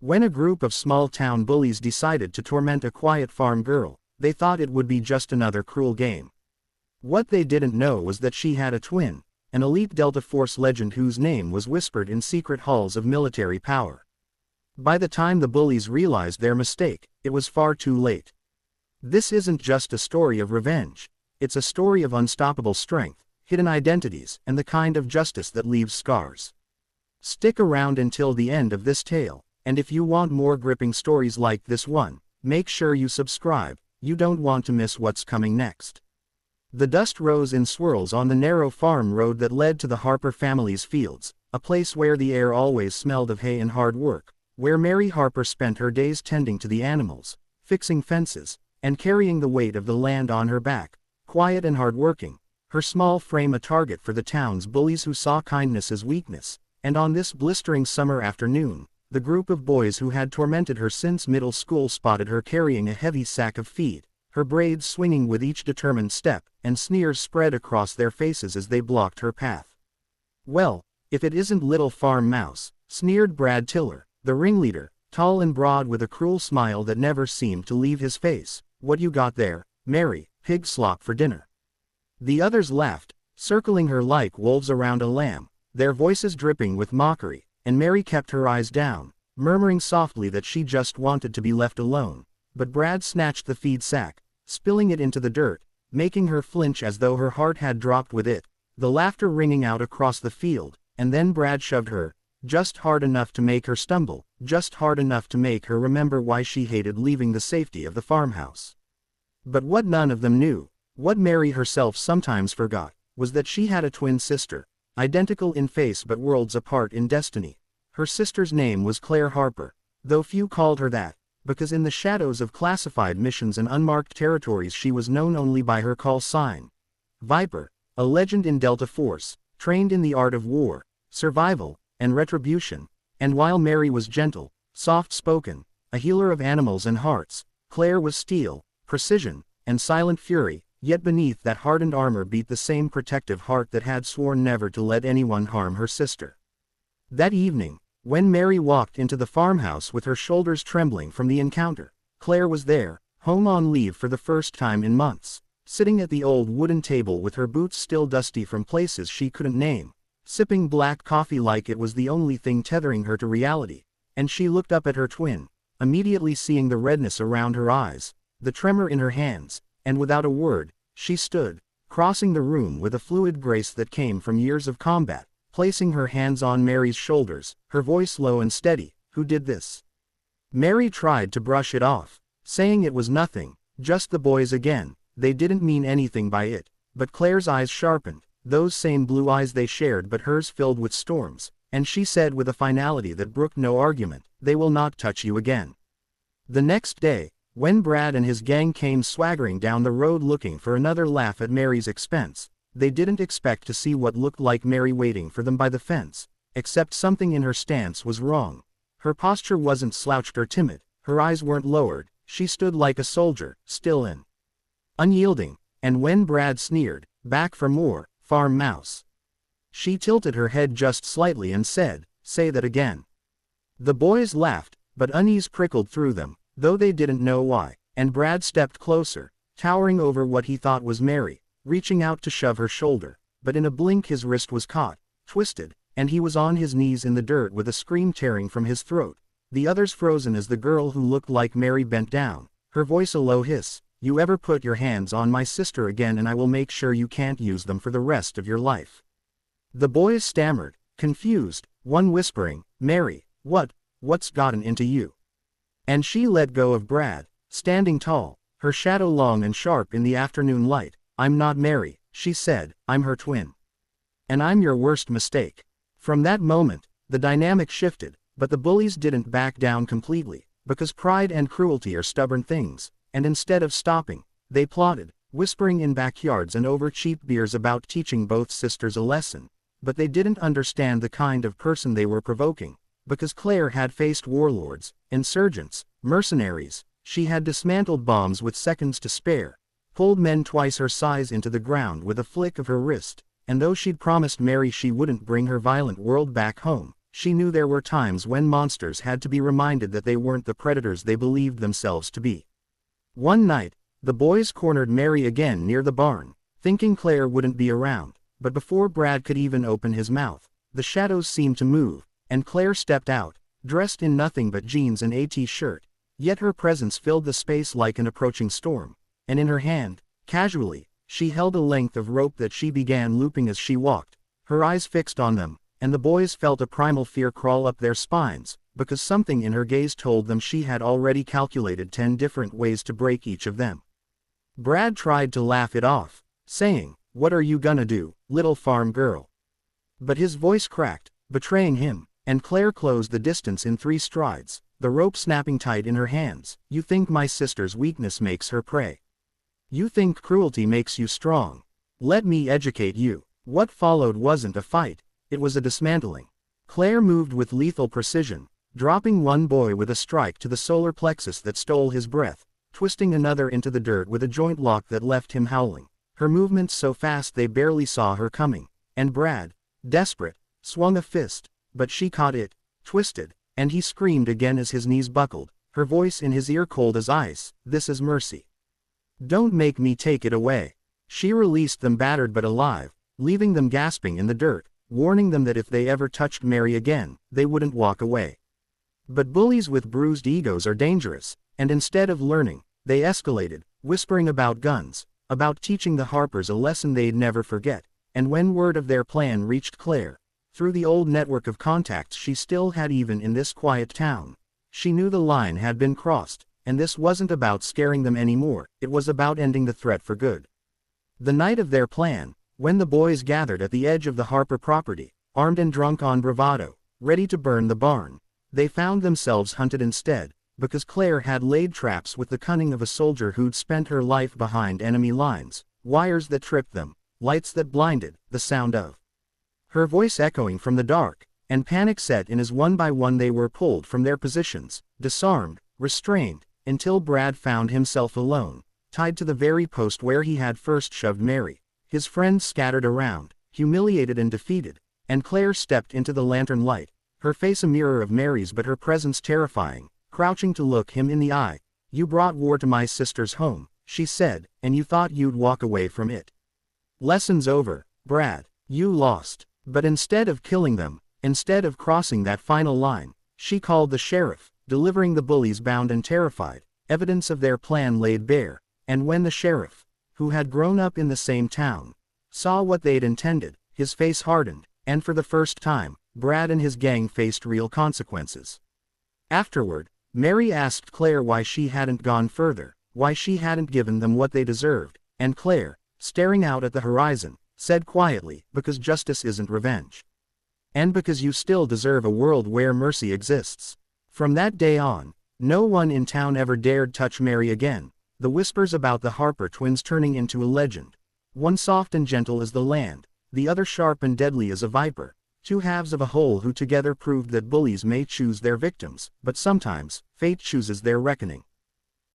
When a group of small-town bullies decided to torment a quiet farm girl, they thought it would be just another cruel game. What they didn't know was that she had a twin, an elite Delta Force legend whose name was whispered in secret halls of military power. By the time the bullies realized their mistake, it was far too late. This isn't just a story of revenge, it's a story of unstoppable strength, hidden identities, and the kind of justice that leaves scars. Stick around until the end of this tale, and if you want more gripping stories like this one, make sure you subscribe, you don't want to miss what's coming next. The dust rose in swirls on the narrow farm road that led to the Harper family's fields, a place where the air always smelled of hay and hard work, where Mary Harper spent her days tending to the animals, fixing fences, and carrying the weight of the land on her back, quiet and hardworking, her small frame a target for the town's bullies who saw kindness as weakness. And on this blistering summer afternoon, the group of boys who had tormented her since middle school spotted her carrying a heavy sack of feed, her braids swinging with each determined step, and sneers spread across their faces as they blocked her path. "Well, if it isn't Little Farm Mouse," sneered Brad Tiller, the ringleader, tall and broad with a cruel smile that never seemed to leave his face. "What you got there, Mary? Pig slop for dinner?" The others laughed, circling her like wolves around a lamb, their voices dripping with mockery, and Mary kept her eyes down, murmuring softly that she just wanted to be left alone. But Brad snatched the feed sack, spilling it into the dirt, making her flinch as though her heart had dropped with it, the laughter ringing out across the field. And then Brad shoved her, just hard enough to make her stumble, just hard enough to make her remember why she hated leaving the safety of the farmhouse. But what none of them knew, what Mary herself sometimes forgot, was that she had a twin sister, identical in face but worlds apart in destiny. Her sister's name was Claire Harper, though few called her that, because in the shadows of classified missions and unmarked territories she was known only by her call sign, Viper, a legend in Delta Force, trained in the art of war, survival, and retribution. And while Mary was gentle, soft-spoken, a healer of animals and hearts, Claire was steel, precision, and silent fury. Yet beneath that hardened armor beat the same protective heart that had sworn never to let anyone harm her sister. That evening, when Mary walked into the farmhouse with her shoulders trembling from the encounter, Claire was there, home on leave for the first time in months, sitting at the old wooden table with her boots still dusty from places she couldn't name, sipping black coffee like it was the only thing tethering her to reality. And she looked up at her twin, immediately seeing the redness around her eyes, the tremor in her hands, and without a word, she stood, crossing the room with a fluid grace that came from years of combat, placing her hands on Mary's shoulders, her voice low and steady. "Who did this?" Mary tried to brush it off, saying it was nothing, just the boys again, they didn't mean anything by it. But Claire's eyes sharpened, those same blue eyes they shared but hers filled with storms, and she said with a finality that brooked no argument, "They will not touch you again." The next day, when Brad and his gang came swaggering down the road looking for another laugh at Mary's expense, they didn't expect to see what looked like Mary waiting for them by the fence, except something in her stance was wrong. Her posture wasn't slouched or timid, her eyes weren't lowered, she stood like a soldier, still and unyielding. And when Brad sneered, "Back for more, Farm Mouse," she tilted her head just slightly and said, "Say that again." The boys laughed, but unease prickled through them, though they didn't know why, and Brad stepped closer, towering over what he thought was Mary, reaching out to shove her shoulder, but in a blink his wrist was caught, twisted, and he was on his knees in the dirt with a scream tearing from his throat. The others frozen as the girl who looked like Mary bent down, her voice a low hiss. "You ever put your hands on my sister again and I will make sure you can't use them for the rest of your life." The boys stammered, confused, one whispering, "Mary, what's gotten into you?" And she let go of Brad, standing tall, her shadow long and sharp in the afternoon light. "I'm not Mary," she said, "I'm her twin. And I'm your worst mistake." From that moment, the dynamic shifted, but the bullies didn't back down completely, because pride and cruelty are stubborn things, and instead of stopping, they plotted, whispering in backyards and over cheap beers about teaching both sisters a lesson. But they didn't understand the kind of person they were provoking. Because Claire had faced warlords, insurgents, mercenaries, she had dismantled bombs with seconds to spare, pulled men twice her size into the ground with a flick of her wrist, and though she'd promised Mary she wouldn't bring her violent world back home, she knew there were times when monsters had to be reminded that they weren't the predators they believed themselves to be. One night, the boys cornered Mary again near the barn, thinking Claire wouldn't be around, but before Brad could even open his mouth, the shadows seemed to move, and Claire stepped out, dressed in nothing but jeans and a t-shirt, yet her presence filled the space like an approaching storm, and in her hand, casually, she held a length of rope that she began looping as she walked, her eyes fixed on them, and the boys felt a primal fear crawl up their spines, because something in her gaze told them she had already calculated 10 different ways to break each of them. Brad tried to laugh it off, saying, "What are you gonna do, little farm girl?" But his voice cracked, betraying him, and Claire closed the distance in 3 strides, the rope snapping tight in her hands. "You think my sister's weakness makes her prey? You think cruelty makes you strong? Let me educate you." What followed wasn't a fight, it was a dismantling. Claire moved with lethal precision, dropping one boy with a strike to the solar plexus that stole his breath, twisting another into the dirt with a joint lock that left him howling, her movements so fast they barely saw her coming, and Brad, desperate, swung a fist, but she caught it, twisted, and he screamed again as his knees buckled, her voice in his ear cold as ice, "This is mercy. Don't make me take it away." She released them battered but alive, leaving them gasping in the dirt, warning them that if they ever touched Mary again, they wouldn't walk away. But bullies with bruised egos are dangerous, and instead of learning, they escalated, whispering about guns, about teaching the Harpers a lesson they'd never forget, and when word of their plan reached Claire, through the old network of contacts she still had even in this quiet town, she knew the line had been crossed, and this wasn't about scaring them anymore, it was about ending the threat for good. The night of their plan, when the boys gathered at the edge of the Harper property, armed and drunk on bravado, ready to burn the barn, they found themselves hunted instead, because Claire had laid traps with the cunning of a soldier who'd spent her life behind enemy lines, wires that tripped them, lights that blinded, the sound of her voice echoing from the dark, and panic set in as one by one they were pulled from their positions, disarmed, restrained, until Brad found himself alone, tied to the very post where he had first shoved Mary, his friends scattered around, humiliated and defeated, and Claire stepped into the lantern light, her face a mirror of Mary's but her presence terrifying, crouching to look him in the eye. "You brought war to my sister's home," she said, "and you thought you'd walk away from it. Lesson's over, Brad. You lost." But instead of killing them, instead of crossing that final line, she called the sheriff, delivering the bullies bound and terrified, evidence of their plan laid bare, and when the sheriff, who had grown up in the same town, saw what they'd intended, his face hardened, and for the first time, Brad and his gang faced real consequences. Afterward, Mary asked Claire why she hadn't gone further, why she hadn't given them what they deserved, and Claire, staring out at the horizon, said quietly, "Because justice isn't revenge. And because you still deserve a world where mercy exists." From that day on, no one in town ever dared touch Mary again, the whispers about the Harper twins turning into a legend. One soft and gentle as the land, the other sharp and deadly as a viper, 2 halves of a whole who together proved that bullies may choose their victims, but sometimes, fate chooses their reckoning.